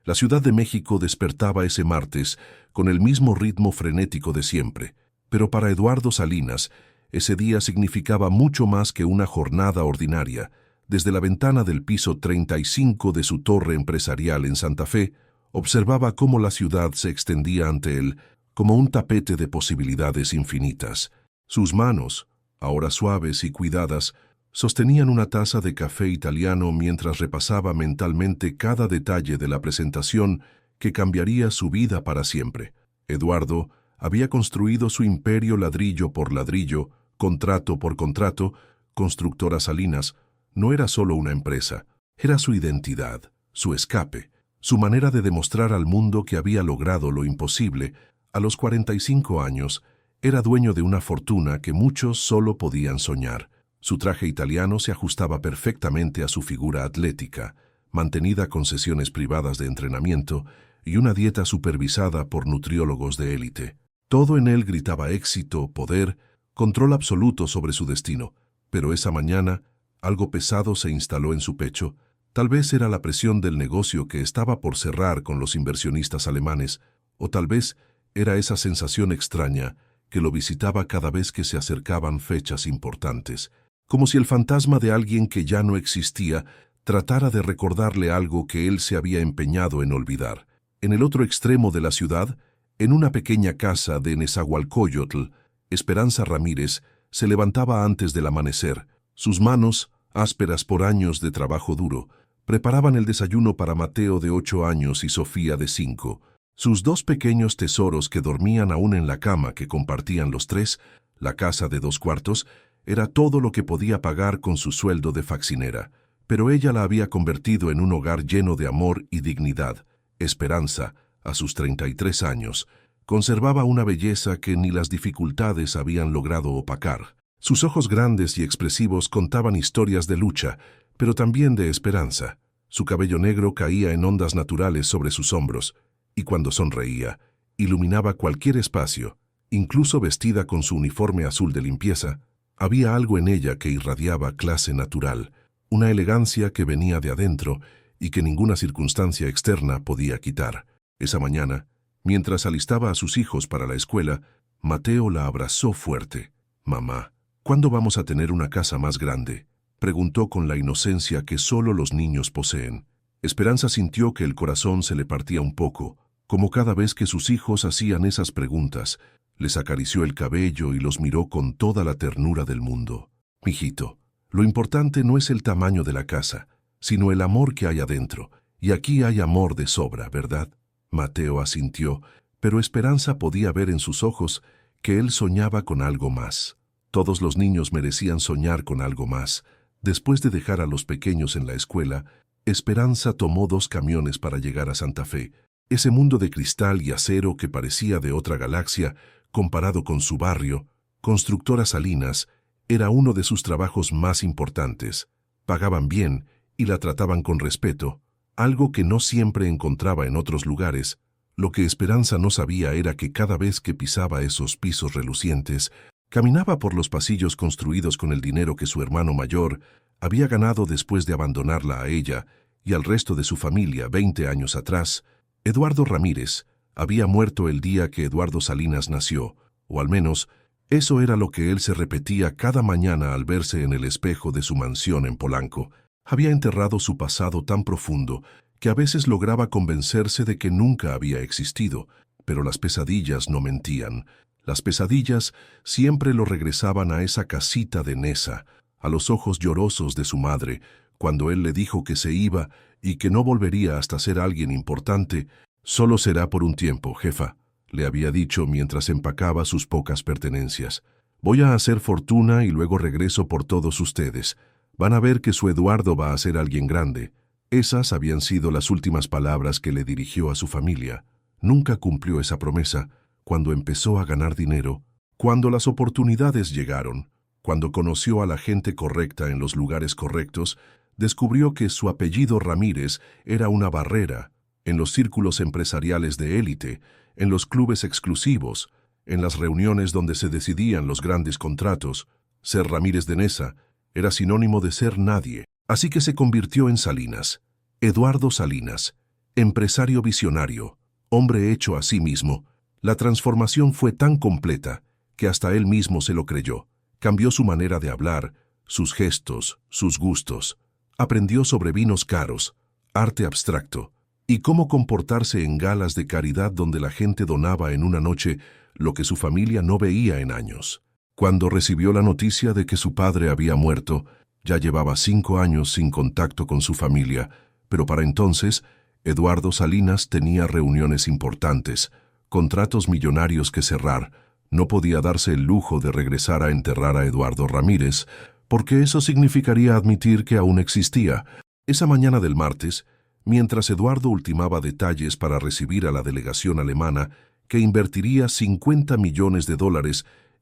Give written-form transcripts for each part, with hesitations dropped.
La Ciudad de México despertaba ese martes con el mismo ritmo frenético de siempre, pero para Eduardo Salinas, ese día significaba mucho más que una jornada ordinaria. Desde la ventana del piso 35 de su torre empresarial en Santa Fe, observaba cómo la ciudad se extendía ante él como un tapete de posibilidades infinitas. Sus manos, ahora suaves y cuidadas, sostenían una taza de café italiano mientras repasaba mentalmente cada detalle de la presentación que cambiaría su vida para siempre. Eduardo había construido su imperio ladrillo por ladrillo, contrato por contrato. Constructora Salinas no era solo una empresa, era su identidad, su escape, su manera de demostrar al mundo que había logrado lo imposible. A los 45 años, era dueño de una fortuna que muchos solo podían soñar. Su traje italiano se ajustaba perfectamente a su figura atlética, mantenida con sesiones privadas de entrenamiento y una dieta supervisada por nutriólogos de élite. Todo en él gritaba éxito, poder, control absoluto sobre su destino. Pero esa mañana, algo pesado se instaló en su pecho. Tal vez era la presión del negocio que estaba por cerrar con los inversionistas alemanes, o tal vez era esa sensación extraña que lo visitaba cada vez que se acercaban fechas importantes, como si el fantasma de alguien que ya no existía tratara de recordarle algo que él se había empeñado en olvidar. En el otro extremo de la ciudad, en una pequeña casa de Nezahualcóyotl, Esperanza Ramírez se levantaba antes del amanecer. Sus manos, ásperas por años de trabajo duro, preparaban el desayuno para Mateo de 8 años y Sofía de 5. Sus dos pequeños tesoros que dormían aún en la cama que compartían los tres, la casa de 2 cuartos, era todo lo que podía pagar con su sueldo de faxinera. Pero ella la había convertido en un hogar lleno de amor y dignidad. Esperanza, a sus 33 años, conservaba una belleza que ni las dificultades habían logrado opacar. Sus ojos grandes y expresivos contaban historias de lucha, pero también de esperanza. Su cabello negro caía en ondas naturales sobre sus hombros, y cuando sonreía, iluminaba cualquier espacio. Incluso vestida con su uniforme azul de limpieza, había algo en ella que irradiaba clase natural, una elegancia que venía de adentro y que ninguna circunstancia externa podía quitar. Esa mañana, mientras alistaba a sus hijos para la escuela, Mateo la abrazó fuerte. «Mamá, ¿cuándo vamos a tener una casa más grande?», preguntó con la inocencia que solo los niños poseen. Esperanza sintió que el corazón se le partía un poco, como cada vez que sus hijos hacían esas preguntas. Les acarició el cabello y los miró con toda la ternura del mundo. «Mijito, lo importante no es el tamaño de la casa, sino el amor que hay adentro, y aquí hay amor de sobra, ¿verdad?». Mateo asintió, pero Esperanza podía ver en sus ojos que él soñaba con algo más. Todos los niños merecían soñar con algo más. Después de dejar a los pequeños en la escuela, Esperanza tomó 2 camiones para llegar a Santa Fe, ese mundo de cristal y acero que parecía de otra galaxia comparado con su barrio. Constructora Salinas era uno de sus trabajos más importantes. Pagaban bien y la trataban con respeto, algo que no siempre encontraba en otros lugares. Lo que Esperanza no sabía era que cada vez que pisaba esos pisos relucientes, caminaba por los pasillos construidos con el dinero que su hermano mayor había ganado después de abandonarla a ella y al resto de su familia 20 años atrás. Eduardo Ramírez había muerto el día que Eduardo Salinas nació, o al menos eso era lo que él se repetía cada mañana al verse en el espejo de su mansión en Polanco. Había enterrado su pasado tan profundo que a veces lograba convencerse de que nunca había existido, pero las pesadillas no mentían. Las pesadillas siempre lo regresaban a esa casita de Neza, a los ojos llorosos de su madre, cuando él le dijo que se iba y que no volvería hasta ser alguien importante. «Solo será por un tiempo, jefa», le había dicho mientras empacaba sus pocas pertenencias. «Voy a hacer fortuna y luego regreso por todos ustedes. Van a ver que su Eduardo va a ser alguien grande». Esas habían sido las últimas palabras que le dirigió a su familia. Nunca cumplió esa promesa. Cuando empezó a ganar dinero, cuando las oportunidades llegaron, cuando conoció a la gente correcta en los lugares correctos, descubrió que su apellido Ramírez era una barrera en los círculos empresariales de élite, en los clubes exclusivos, en las reuniones donde se decidían los grandes contratos. Ser Ramírez de Neza era sinónimo de ser nadie. Así que se convirtió en Salinas, Eduardo Salinas, Empresario visionario, hombre hecho a sí mismo, la transformación fue tan completa que hasta él mismo se lo creyó. Cambió su manera de hablar, sus gestos, sus gustos. Aprendió sobre vinos caros, arte abstracto, y cómo comportarse en galas de caridad donde la gente donaba en una noche lo que su familia no veía en años. Cuando recibió la noticia de que su padre había muerto, ya llevaba 5 años sin contacto con su familia, pero para entonces, Eduardo Salinas tenía reuniones importantes, contratos millonarios que cerrar. No podía darse el lujo de regresar a enterrar a Eduardo Ramírez, porque eso significaría admitir que aún existía. Esa mañana del martes, mientras Eduardo ultimaba detalles para recibir a la delegación alemana, que invertiría $50 millones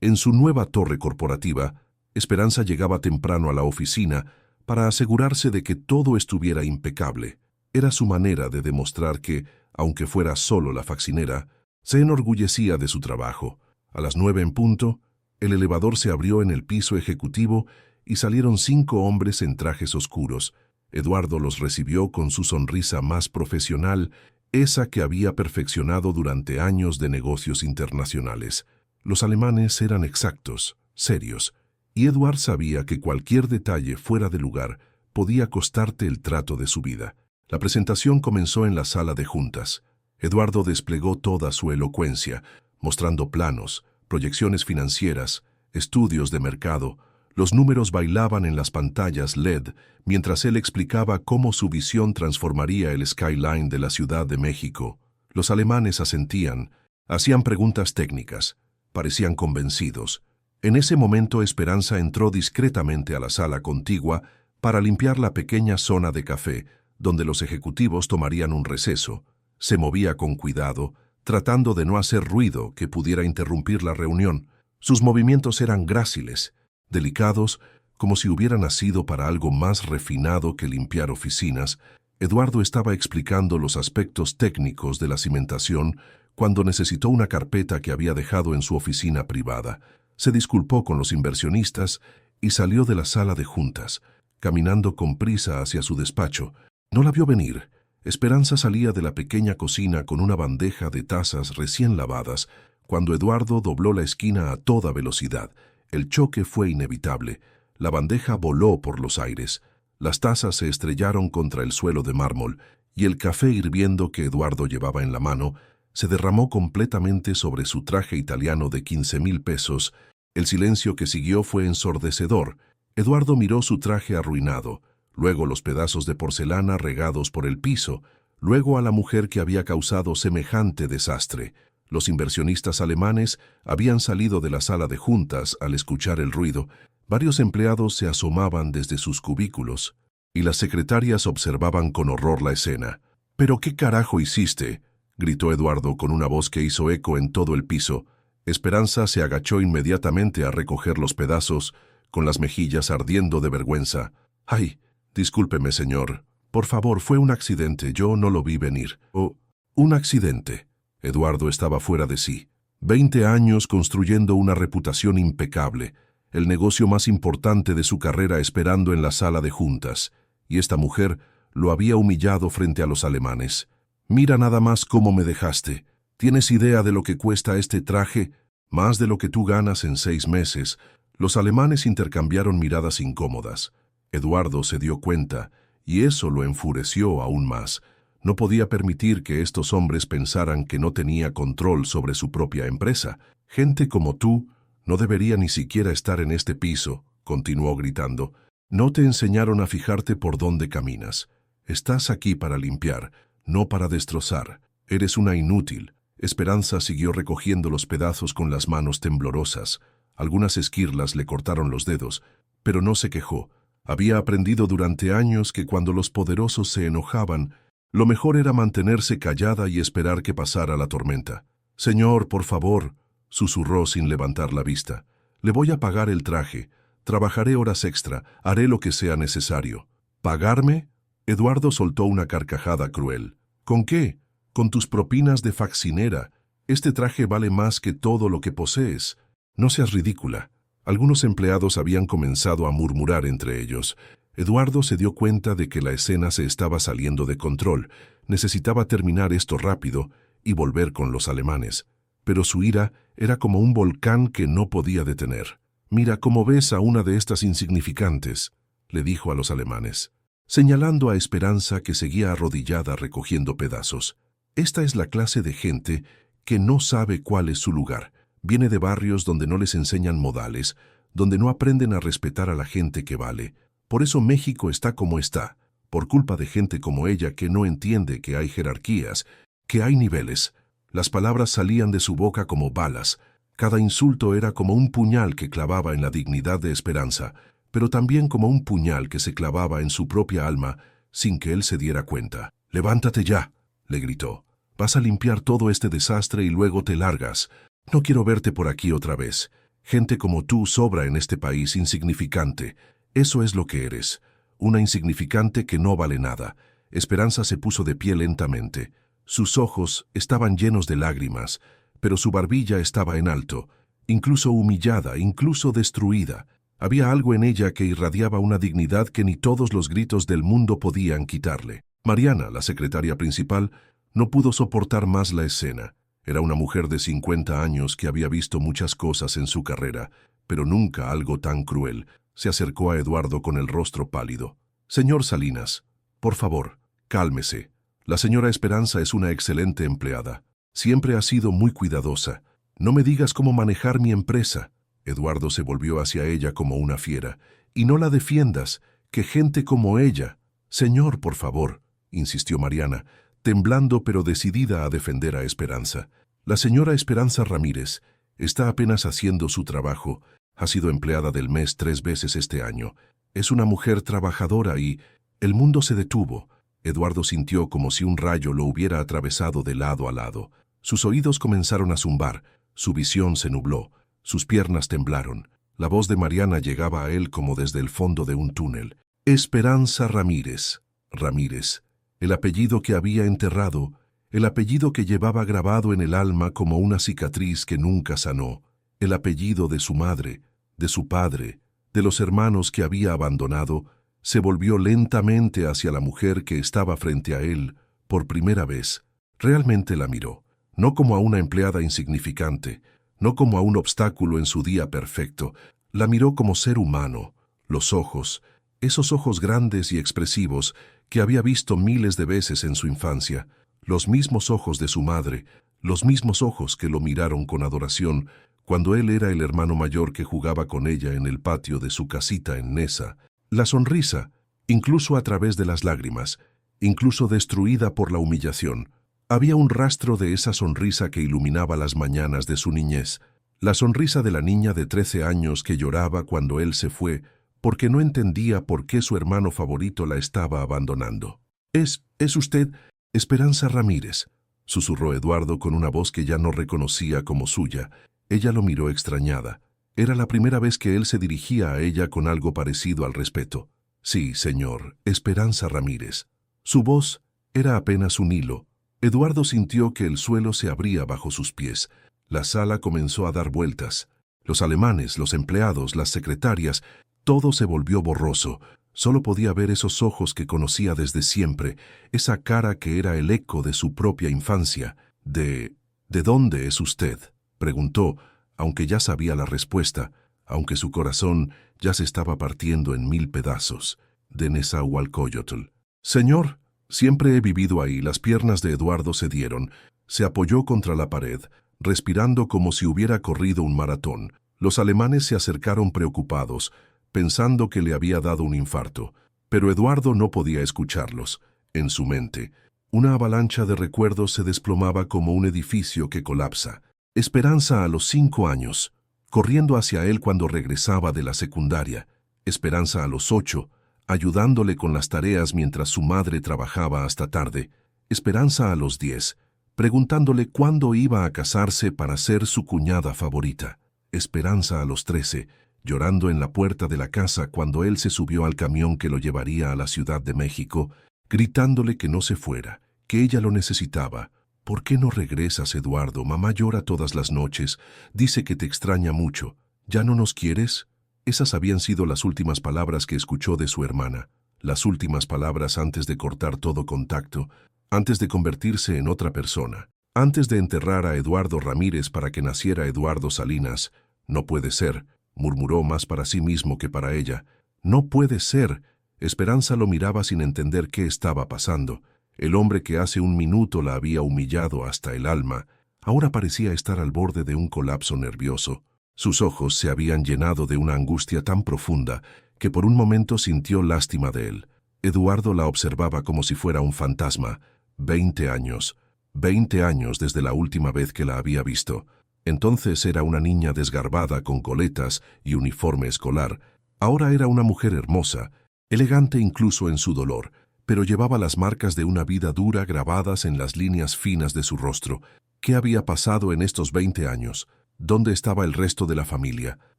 en su nueva torre corporativa, Esperanza llegaba temprano a la oficina para asegurarse de que todo estuviera impecable. Era su manera de demostrar que, aunque fuera solo la faxinera, se enorgullecía de su trabajo. A las 9 en punto, el elevador se abrió en el piso ejecutivo y salieron 5 hombres en trajes oscuros. Eduardo los recibió con su sonrisa más profesional, esa que había perfeccionado durante años de negocios internacionales. Los alemanes eran exactos, serios, y Eduard sabía que cualquier detalle fuera de lugar podía costarte el trato de su vida. La presentación comenzó en la sala de juntas. Eduardo desplegó toda su elocuencia, mostrando planos, proyecciones financieras, estudios de mercado. Los números bailaban en las pantallas LED mientras él explicaba cómo su visión transformaría el skyline de la Ciudad de México. Los alemanes asentían, hacían preguntas técnicas, parecían convencidos. En ese momento Esperanza entró discretamente a la sala contigua para limpiar la pequeña zona de café, donde los ejecutivos tomarían un receso. Se movía con cuidado, tratando de no hacer ruido que pudiera interrumpir la reunión. Sus movimientos eran gráciles, delicados, como si hubiera nacido para algo más refinado que limpiar oficinas. Eduardo estaba explicando los aspectos técnicos de la cimentación cuando necesitó una carpeta que había dejado en su oficina privada. Se disculpó con los inversionistas y salió de la sala de juntas, caminando con prisa hacia su despacho. No la vio venir. Esperanza salía de la pequeña cocina con una bandeja de tazas recién lavadas, cuando Eduardo dobló la esquina a toda velocidad. El choque fue inevitable. La bandeja voló por los aires. Las tazas se estrellaron contra el suelo de mármol, y el café hirviendo que Eduardo llevaba en la mano se derramó completamente sobre su traje italiano de 15,000 pesos. El silencio que siguió fue ensordecedor. Eduardo miró su traje arruinado, luego los pedazos de porcelana regados por el piso, luego a la mujer que había causado semejante desastre. Los inversionistas alemanes habían salido de la sala de juntas al escuchar el ruido. Varios empleados se asomaban desde sus cubículos, y las secretarias observaban con horror la escena. «¿Pero qué carajo hiciste?», gritó Eduardo con una voz que hizo eco en todo el piso. Esperanza se agachó inmediatamente a recoger los pedazos, con las mejillas ardiendo de vergüenza. «Ay, discúlpeme, señor. Por favor, fue un accidente, yo no lo vi venir». «Oh, un accidente». Eduardo estaba fuera de sí. 20 años construyendo una reputación impecable, el negocio más importante de su carrera esperando en la sala de juntas, y esta mujer lo había humillado frente a los alemanes. «Mira nada más cómo me dejaste. ¿Tienes idea de lo que cuesta este traje? Más de lo que tú ganas en 6 meses». Los alemanes intercambiaron miradas incómodas. Eduardo se dio cuenta, y eso lo enfureció aún más. No podía permitir que estos hombres pensaran que no tenía control sobre su propia empresa. «Gente como tú no debería ni siquiera estar en este piso», continuó gritando. «No te enseñaron a fijarte por dónde caminas. Estás aquí para limpiar, no para destrozar. Eres una inútil». Esperanza siguió recogiendo los pedazos con las manos temblorosas. Algunas esquirlas le cortaron los dedos, pero no se quejó. Había aprendido durante años que cuando los poderosos se enojaban, lo mejor era mantenerse callada y esperar que pasara la tormenta. «Señor, por favor», susurró sin levantar la vista. «Le voy a pagar el traje. Trabajaré horas extra. Haré lo que sea necesario». «¿Pagarme?». Eduardo soltó una carcajada cruel. «¿Con qué?». «Con tus propinas de faxinera. Este traje vale más que todo lo que posees». «No seas ridícula». Algunos empleados habían comenzado a murmurar entre ellos. Eduardo se dio cuenta de que la escena se estaba saliendo de control. Necesitaba terminar esto rápido y volver con los alemanes. Pero su ira era como un volcán que no podía detener. «Mira cómo ves a una de estas insignificantes», le dijo a los alemanes, señalando a Esperanza que seguía arrodillada recogiendo pedazos. «Esta es la clase de gente que no sabe cuál es su lugar. Viene de barrios donde no les enseñan modales, donde no aprenden a respetar a la gente que vale. Por eso México está como está, por culpa de gente como ella que no entiende que hay jerarquías, que hay niveles». Las palabras salían de su boca como balas. Cada insulto era como un puñal que clavaba en la dignidad de Esperanza, pero también como un puñal que se clavaba en su propia alma sin que él se diera cuenta. «Levántate ya», le gritó. «Vas a limpiar todo este desastre y luego te largas. No quiero verte por aquí otra vez. Gente como tú sobra en este país insignificante. Eso es lo que eres. Una insignificante que no vale nada». Esperanza se puso de pie lentamente. Sus ojos estaban llenos de lágrimas, pero su barbilla estaba en alto, incluso humillada, incluso destruida. Había algo en ella que irradiaba una dignidad que ni todos los gritos del mundo podían quitarle. Mariana, la secretaria principal, no pudo soportar más la escena. Era una mujer de 50 años que había visto muchas cosas en su carrera, pero nunca algo tan cruel. Se acercó a Eduardo con el rostro pálido. «Señor Salinas, por favor, cálmese. La señora Esperanza es una excelente empleada. Siempre ha sido muy cuidadosa. No me digas cómo manejar mi empresa». Eduardo se volvió hacia ella como una fiera. «Y no la defiendas, que gente como ella». «Señor, por favor», insistió Mariana, temblando pero decidida a defender a Esperanza. «La señora Esperanza Ramírez está apenas haciendo su trabajo. Ha sido empleada del mes 3 veces este año. Es una mujer trabajadora y...» El mundo se detuvo. Eduardo sintió como si un rayo lo hubiera atravesado de lado a lado. Sus oídos comenzaron a zumbar, su visión se nubló, sus piernas temblaron. La voz de Mariana llegaba a él como desde el fondo de un túnel. «Esperanza Ramírez. Ramírez. El apellido que había enterrado, el apellido que llevaba grabado en el alma como una cicatriz que nunca sanó, el apellido de su madre, de su padre, de los hermanos que había abandonado». Se volvió lentamente hacia la mujer que estaba frente a él por primera vez. Realmente la miró, no como a una empleada insignificante, no como a un obstáculo en su día perfecto. La miró como ser humano. Los ojos, esos ojos grandes y expresivos que había visto miles de veces en su infancia, los mismos ojos de su madre, los mismos ojos que lo miraron con adoración cuando él era el hermano mayor que jugaba con ella en el patio de su casita en Nesa. La sonrisa, incluso a través de las lágrimas, incluso destruida por la humillación, había un rastro de esa sonrisa que iluminaba las mañanas de su niñez, la sonrisa de la niña de 13 años que lloraba cuando él se fue porque no entendía por qué su hermano favorito la estaba abandonando. «Es usted Esperanza Ramírez», susurró Eduardo con una voz que ya no reconocía como suya. Ella lo miró extrañada. Era la primera vez que él se dirigía a ella con algo parecido al respeto. «Sí, señor, Esperanza Ramírez». Su voz era apenas un hilo. Eduardo sintió que el suelo se abría bajo sus pies. La sala comenzó a dar vueltas. Los alemanes, los empleados, las secretarias, todo se volvió borroso. Solo podía ver esos ojos que conocía desde siempre, esa cara que era el eco de su propia infancia. ¿De dónde es usted?», preguntó, aunque ya sabía la respuesta, aunque su corazón ya se estaba partiendo en 1000 pedazos. «De Nezahualcóyotl». «Señor, siempre he vivido ahí». Las piernas de Eduardo se dieron. Se apoyó contra la pared, respirando como si hubiera corrido un maratón. Los alemanes se acercaron preocupados, pensando que le había dado un infarto. Pero Eduardo no podía escucharlos. En su mente, una avalancha de recuerdos se desplomaba como un edificio que colapsa. Esperanza a los 5 años, corriendo hacia él cuando regresaba de la secundaria. Esperanza a los 8, ayudándole con las tareas mientras su madre trabajaba hasta tarde. Esperanza a los 10, preguntándole cuándo iba a casarse para ser su cuñada favorita. Esperanza a los 13, llorando en la puerta de la casa cuando él se subió al camión que lo llevaría a la Ciudad de México, gritándole que no se fuera, que ella lo necesitaba. «¿Por qué no regresas, Eduardo? Mamá llora todas las noches, dice que te extraña mucho. ¿Ya no nos quieres?». Esas habían sido las últimas palabras que escuchó de su hermana, las últimas palabras antes de cortar todo contacto, antes de convertirse en otra persona, antes de enterrar a Eduardo Ramírez para que naciera Eduardo Salinas. No puede ser, murmuró más para sí mismo que para ella. No puede ser. Esperanza lo miraba sin entender qué estaba pasando. El hombre que hace un minuto la había humillado hasta el alma, ahora parecía estar al borde de un colapso nervioso. Sus ojos se habían llenado de una angustia tan profunda que por un momento sintió lástima de él. Eduardo la observaba como si fuera un fantasma. 20 años. 20 años desde la última vez que la había visto. Entonces era una niña desgarbada con coletas y uniforme escolar. Ahora era una mujer hermosa, elegante incluso en su dolor, pero llevaba las marcas de una vida dura grabadas en las líneas finas de su rostro. ¿Qué había pasado en estos 20 años? ¿Dónde estaba el resto de la familia?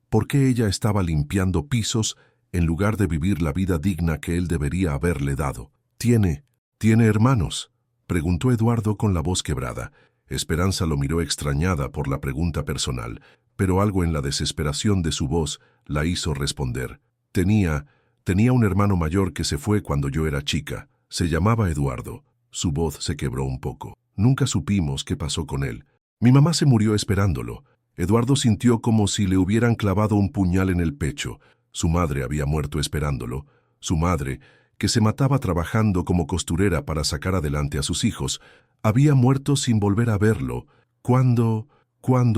¿Por qué ella estaba limpiando pisos en lugar de vivir la vida digna que él debería haberle dado? ¿Tiene hermanos?, preguntó Eduardo con la voz quebrada. Esperanza lo miró extrañada por la pregunta personal, pero algo en la desesperación de su voz la hizo responder. Tenía un hermano mayor que se fue cuando yo era chica. Se llamaba Eduardo. Su voz se quebró un poco. Nunca supimos qué pasó con él. Mi mamá se murió esperándolo. Eduardo sintió como si le hubieran clavado un puñal en el pecho. Su madre había muerto esperándolo. Su madre, que se mataba trabajando como costurera para sacar adelante a sus hijos, había muerto sin volver a verlo. ¿Cuándo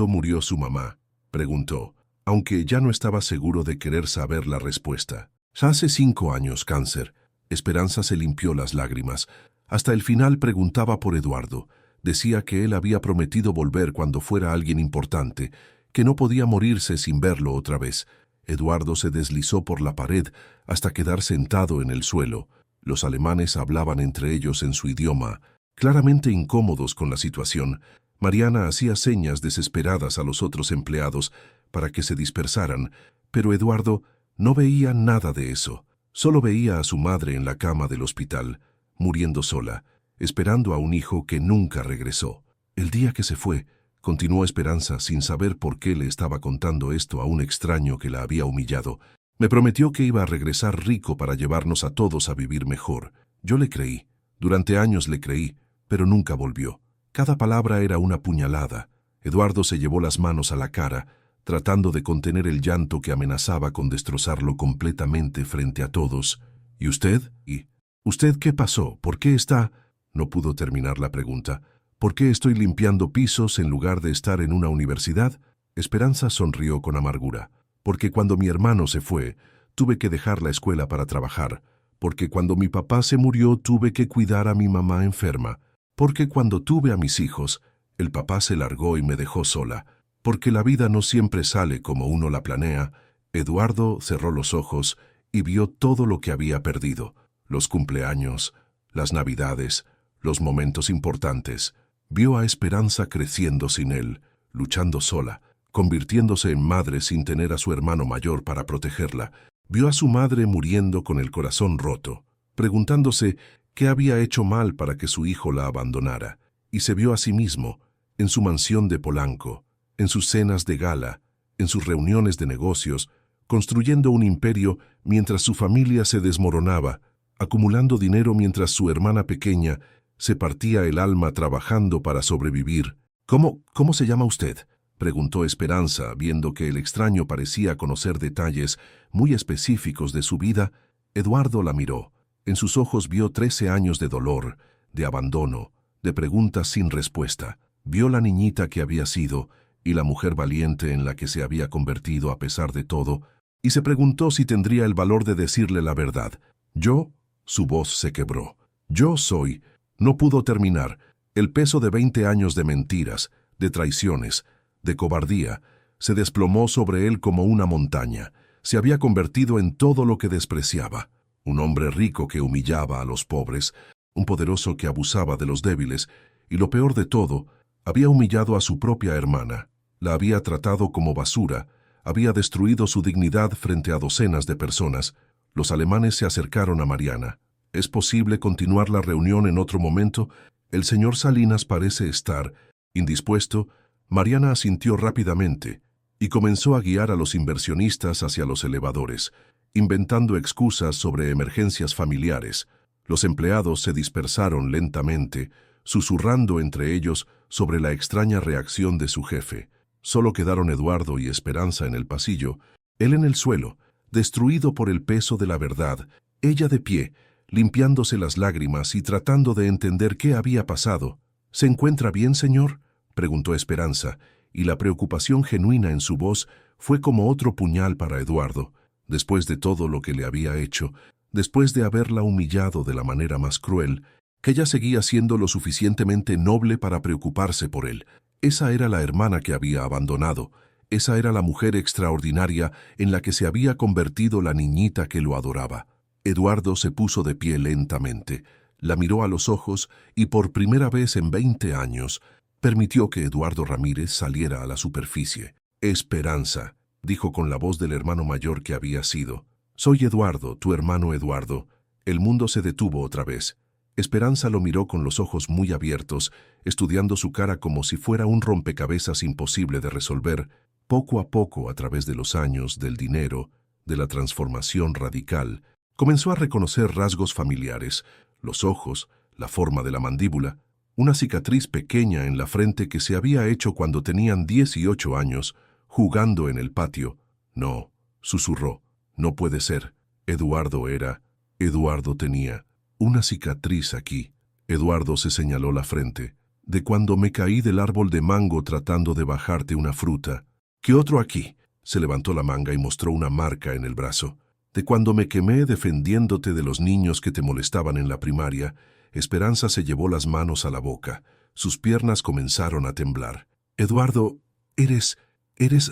murió su mamá?, preguntó, aunque ya no estaba seguro de querer saber la respuesta. Hace 5 años, cáncer. Esperanza se limpió las lágrimas. Hasta el final preguntaba por Eduardo. Decía que él había prometido volver cuando fuera alguien importante, que no podía morirse sin verlo otra vez. Eduardo se deslizó por la pared hasta quedar sentado en el suelo. Los alemanes hablaban entre ellos en su idioma, claramente incómodos con la situación. Mariana hacía señas desesperadas a los otros empleados para que se dispersaran, pero Eduardo no veía nada de eso. Solo veía a su madre en la cama del hospital, muriendo sola, esperando a un hijo que nunca regresó. El día que se fue, continuó Esperanza sin saber por qué le estaba contando esto a un extraño que la había humillado. Me prometió que iba a regresar rico para llevarnos a todos a vivir mejor. Yo le creí. Durante años le creí, pero nunca volvió. Cada palabra era una puñalada. Eduardo se llevó las manos a la cara, tratando de contener el llanto que amenazaba con destrozarlo completamente frente a todos. ¿Y usted? ¿Y usted qué pasó? ¿Por qué está...? No pudo terminar la pregunta. ¿Por qué estoy limpiando pisos en lugar de estar en una universidad? Esperanza sonrió con amargura. Porque cuando mi hermano se fue, tuve que dejar la escuela para trabajar. Porque cuando mi papá se murió, tuve que cuidar a mi mamá enferma. Porque cuando tuve a mis hijos, el papá se largó y me dejó sola. Porque la vida no siempre sale como uno la planea. Eduardo cerró los ojos y vio todo lo que había perdido. Los cumpleaños, las navidades, los momentos importantes. Vio a Esperanza creciendo sin él, luchando sola, convirtiéndose en madre sin tener a su hermano mayor para protegerla. Vio a su madre muriendo con el corazón roto, preguntándose qué había hecho mal para que su hijo la abandonara. Y se vio a sí mismo, en su mansión de Polanco, en sus cenas de gala, en sus reuniones de negocios, construyendo un imperio mientras su familia se desmoronaba, acumulando dinero mientras su hermana pequeña se partía el alma trabajando para sobrevivir. ¿Cómo se llama usted?, preguntó Esperanza, viendo que el extraño parecía conocer detalles muy específicos de su vida. Eduardo la miró. En sus ojos vio 13 años de dolor, de abandono, de preguntas sin respuesta. Vio la niñita que había sido y la mujer valiente en la que se había convertido a pesar de todo, y se preguntó si tendría el valor de decirle la verdad. Yo, su voz se quebró. Yo soy... No pudo terminar. El peso de 20 años de mentiras, de traiciones, de cobardía, se desplomó sobre él como una montaña. Se había convertido en todo lo que despreciaba. Un hombre rico que humillaba a los pobres, un poderoso que abusaba de los débiles, y lo peor de todo, había humillado a su propia hermana. La había tratado como basura, había destruido su dignidad frente a docenas de personas. Los alemanes se acercaron a Mariana. ¿Es posible continuar la reunión en otro momento? El señor Salinas parece estar indispuesto. Mariana asintió rápidamente. y comenzó a guiar a los inversionistas hacia los elevadores, inventando excusas sobre emergencias familiares. Los empleados se dispersaron lentamente, susurrando entre ellos sobre la extraña reacción de su jefe. Solo quedaron Eduardo y Esperanza en el pasillo, él en el suelo, destruido por el peso de la verdad, ella de pie, limpiándose las lágrimas y tratando de entender qué había pasado. ¿Se encuentra bien, señor?, preguntó Esperanza, y la preocupación genuina en su voz fue como otro puñal para Eduardo. Después de todo lo que le había hecho, después de haberla humillado de la manera más cruel, que ella seguía siendo lo suficientemente noble para preocuparse por él. Esa era la hermana que había abandonado, esa era la mujer extraordinaria en la que se había convertido la niñita que lo adoraba. Eduardo se puso de pie lentamente, la miró a los ojos y por primera vez en 20 años permitió que Eduardo Ramírez saliera a la superficie. «Esperanza», dijo con la voz del hermano mayor que había sido. «Soy Eduardo, tu hermano Eduardo». El mundo se detuvo otra vez. Esperanza lo miró con los ojos muy abiertos, estudiando su cara como si fuera un rompecabezas imposible de resolver. Poco a poco, a través de los años, del dinero, de la transformación radical, comenzó a reconocer rasgos familiares, los ojos, la forma de la mandíbula, una cicatriz pequeña en la frente que se había hecho cuando tenían 18 años, jugando en el patio. «No», susurró, «no puede ser». Eduardo tenía una cicatriz aquí. Eduardo se señaló la frente. «De cuando me caí del árbol de mango tratando de bajarte una fruta». «¿Qué otro aquí?». Se levantó la manga y mostró una marca en el brazo. «De cuando me quemé defendiéndote de los niños que te molestaban en la primaria». Esperanza se llevó las manos a la boca. Sus piernas comenzaron a temblar. «Eduardo, ¿eres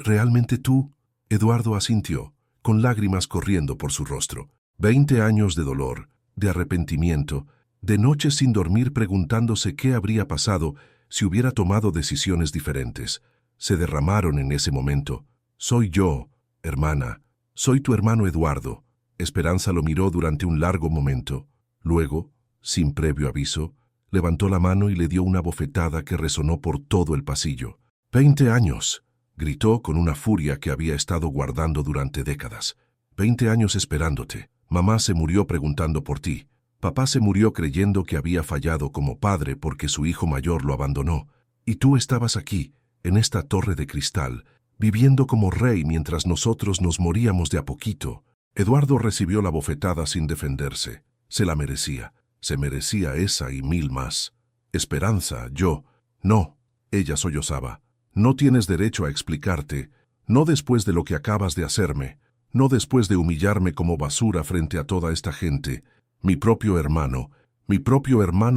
realmente tú?». Eduardo asintió, con lágrimas corriendo por su rostro. 20 años de dolor, de arrepentimiento, de noches sin dormir preguntándose qué habría pasado si hubiera tomado decisiones diferentes. Se derramaron en ese momento. «Soy yo, hermana. Soy tu hermano Eduardo». Esperanza lo miró durante un largo momento. Luego, sin previo aviso, levantó la mano y le dio una bofetada que resonó por todo el pasillo. «20 años», gritó con una furia que había estado guardando durante décadas. «20 años esperándote. Mamá se murió preguntando por ti. Papá se murió creyendo que había fallado como padre porque su hijo mayor lo abandonó. Y tú estabas aquí, en esta torre de cristal, viviendo como rey mientras nosotros nos moríamos de a poquito». Eduardo recibió la bofetada sin defenderse. Se la merecía. Se merecía esa y 1000 más. «Esperanza, yo». «No», ella sollozaba. «No tienes derecho a explicarte. No después de lo que acabas de hacerme. No después de humillarme como basura frente a toda esta gente. Mi propio hermano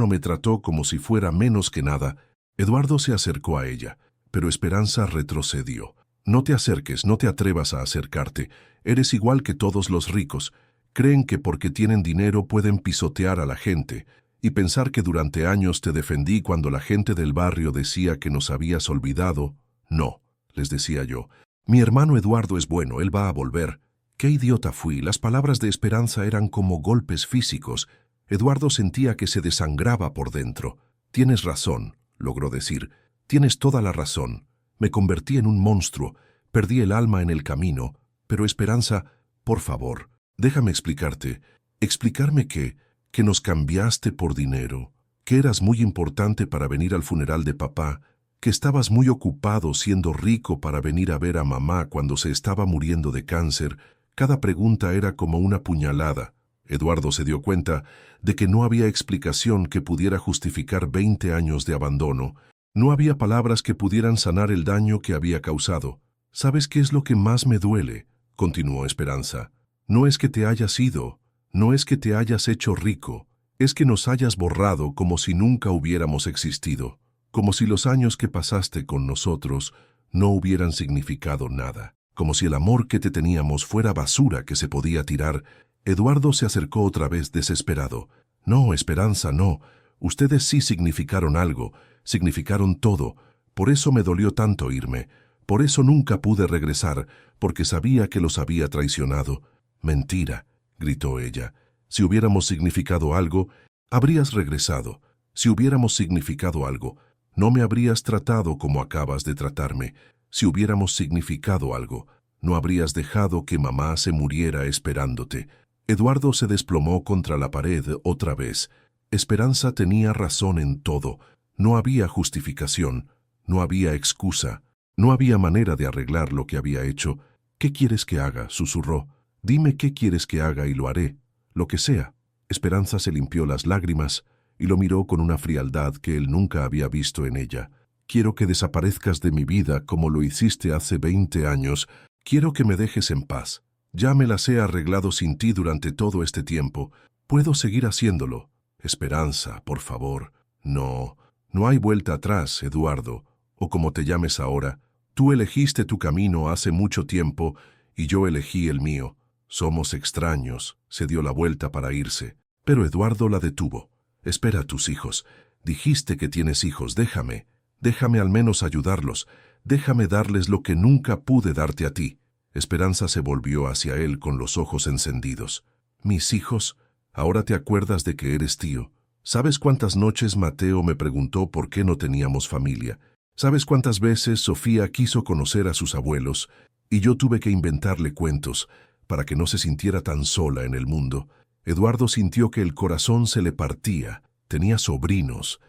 me trató como si fuera menos que nada». Eduardo se acercó a ella, pero Esperanza retrocedió. «No te acerques, no te atrevas a acercarte. Eres igual que todos los ricos. Creen que porque tienen dinero pueden pisotear a la gente, y pensar que durante años te defendí cuando la gente del barrio decía que nos habías olvidado». «No», les decía yo. «Mi hermano Eduardo es bueno, él va a volver». Qué idiota fui, las palabras de Esperanza eran como golpes físicos. Eduardo sentía que se desangraba por dentro. «Tienes razón», logró decir. «Tienes toda la razón. Me convertí en un monstruo, perdí el alma en el camino. Pero Esperanza, por favor, déjame explicarte. Explicarme que nos cambiaste por dinero, que eras muy importante para venir al funeral de papá, que estabas muy ocupado siendo rico para venir a ver a mamá cuando se estaba muriendo de cáncer». Cada pregunta era como una puñalada. Eduardo se dio cuenta de que no había explicación que pudiera justificar 20 años de abandono. No había palabras que pudieran sanar el daño que había causado. «¿Sabes qué es lo que más me duele?», continuó Esperanza. «No es que te hayas ido, no es que te hayas hecho rico, es que nos hayas borrado como si nunca hubiéramos existido, como si los años que pasaste con nosotros no hubieran significado nada, como si el amor que te teníamos fuera basura que se podía tirar». Eduardo se acercó otra vez desesperado. «No, Esperanza, no. Ustedes sí significaron algo, significaron todo. Por eso me dolió tanto irme. Por eso nunca pude regresar, porque sabía que los había traicionado». «Mentira», gritó ella. «Si hubiéramos significado algo, habrías regresado. Si hubiéramos significado algo, no me habrías tratado como acabas de tratarme. si hubiéramos significado algo, no habrías dejado que mamá se muriera esperándote. Eduardo se desplomó contra la pared otra vez. Esperanza tenía razón en todo. No había justificación, no había excusa, no había manera de arreglar lo que había hecho. ¿Qué quieres que haga?, susurró. Dime qué quieres que haga y lo haré, lo que sea. Esperanza se limpió las lágrimas y lo miró con una frialdad que él nunca había visto en ella. Quiero que desaparezcas de mi vida como lo hiciste hace 20 años. Quiero que me dejes en paz. Ya me las he arreglado sin ti durante todo este tiempo. Puedo seguir haciéndolo. Esperanza, por favor. No, no hay vuelta atrás, Eduardo, o como te llames ahora. Tú elegiste tu camino hace mucho tiempo y yo elegí el mío. Somos extraños. Se dio la vuelta para irse, pero Eduardo la detuvo. Espera a tus hijos. Dijiste que tienes hijos, déjame. Déjame al menos ayudarlos. Déjame darles lo que nunca pude darte a ti. Esperanza se volvió hacia él con los ojos encendidos. ¿Mis hijos? ¿Ahora te acuerdas de que eres tío? ¿Sabes cuántas noches Mateo me preguntó por qué no teníamos familia? ¿Sabes cuántas veces Sofía quiso conocer a sus abuelos y yo tuve que inventarle cuentos para que no se sintiera tan sola en el mundo? Eduardo sintió que el corazón se le partía. Tenía sobrinos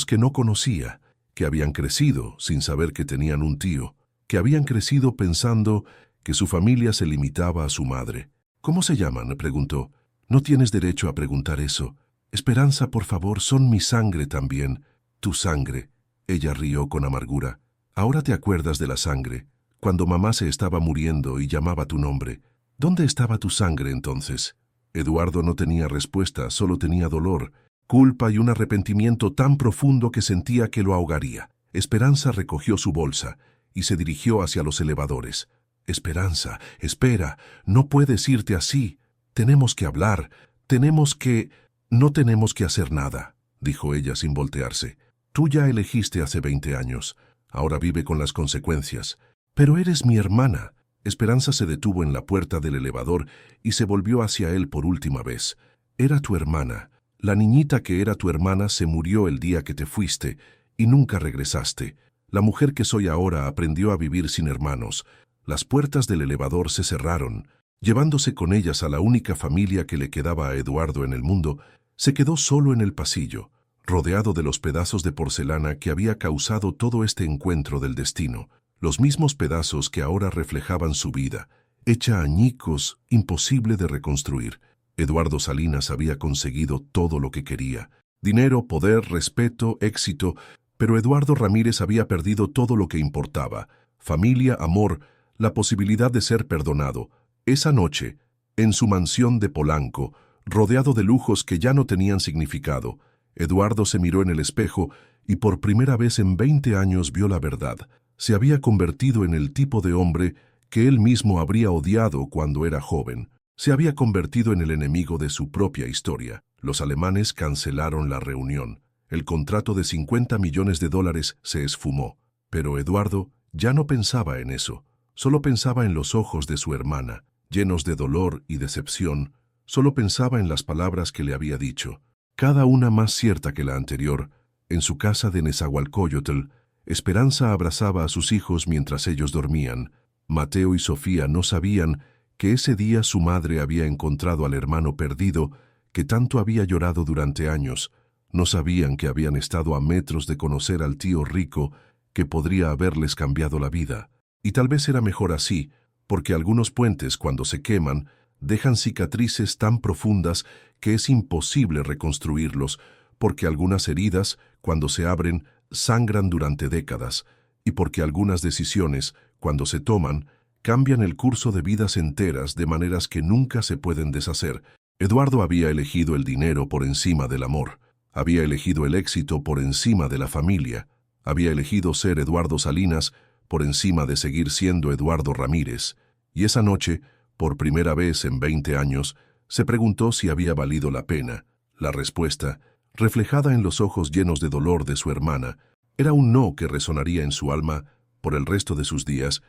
que no conocía, que habían crecido sin saber que tenían un tío, que habían crecido pensando que su familia se limitaba a su madre. ¿Cómo se llaman?, le preguntó. No tienes derecho a preguntar eso. Esperanza, por favor, son mi sangre también. Tu sangre. Ella rió con amargura. Ahora te acuerdas de la sangre, cuando mamá se estaba muriendo y llamaba tu nombre. ¿Dónde estaba tu sangre entonces? Eduardo no tenía respuesta, solo tenía dolor, culpa y un arrepentimiento tan profundo que sentía que lo ahogaría. Esperanza recogió su bolsa y se dirigió hacia los elevadores. Esperanza, espera, no puedes irte así. Tenemos que hablar, No tenemos que hacer nada, dijo ella sin voltearse. Tú ya elegiste hace 20 años, ahora vive con las consecuencias. Pero eres mi hermana. Esperanza se detuvo en la puerta del elevador y se volvió hacia él por última vez. Era tu hermana. La niñita que era tu hermana se murió el día que te fuiste y nunca regresaste. La mujer que soy ahora aprendió a vivir sin hermanos. Las puertas del elevador se cerraron, llevándose con ellas a la única familia que le quedaba a Eduardo en el mundo. Se quedó solo en el pasillo, rodeado de los pedazos de porcelana que había causado todo este encuentro del destino, los mismos pedazos que ahora reflejaban su vida, hecha añicos, imposible de reconstruir. Eduardo Salinas había conseguido todo lo que quería: dinero, poder, respeto, éxito, pero Eduardo Ramírez había perdido todo lo que importaba: familia, amor, la posibilidad de ser perdonado. Esa noche, en su mansión de Polanco, rodeado de lujos que ya no tenían significado, Eduardo se miró en el espejo y por primera vez en 20 años vio la verdad. Se había convertido en el tipo de hombre que él mismo habría odiado cuando era joven. Se había convertido en el enemigo de su propia historia. Los alemanes cancelaron la reunión. El contrato de $50 millones se esfumó. Pero Eduardo ya no pensaba en eso. Solo pensaba en los ojos de su hermana, llenos de dolor y decepción. Solo pensaba en las palabras que le había dicho, cada una más cierta que la anterior. En su casa de Nezahualcóyotl, Esperanza abrazaba a sus hijos mientras ellos dormían. Mateo y Sofía no sabían que ese día su madre había encontrado al hermano perdido que tanto había llorado durante años. No sabían que habían estado a metros de conocer al tío rico que podría haberles cambiado la vida. Y tal vez era mejor así, porque algunos puentes, cuando se queman, dejan cicatrices tan profundas que es imposible reconstruirlos, porque algunas heridas, cuando se abren, sangran durante décadas, y porque algunas decisiones, cuando se toman, cambian el curso de vidas enteras de maneras que nunca se pueden deshacer. Eduardo había elegido el dinero por encima del amor, había elegido el éxito por encima de la familia, había elegido ser Eduardo Salinas por encima de seguir siendo Eduardo Ramírez, y esa noche, por primera vez en 20 años, se preguntó si había valido la pena. La respuesta, reflejada en los ojos llenos de dolor de su hermana, era un no que resonaría en su alma por el resto de sus días,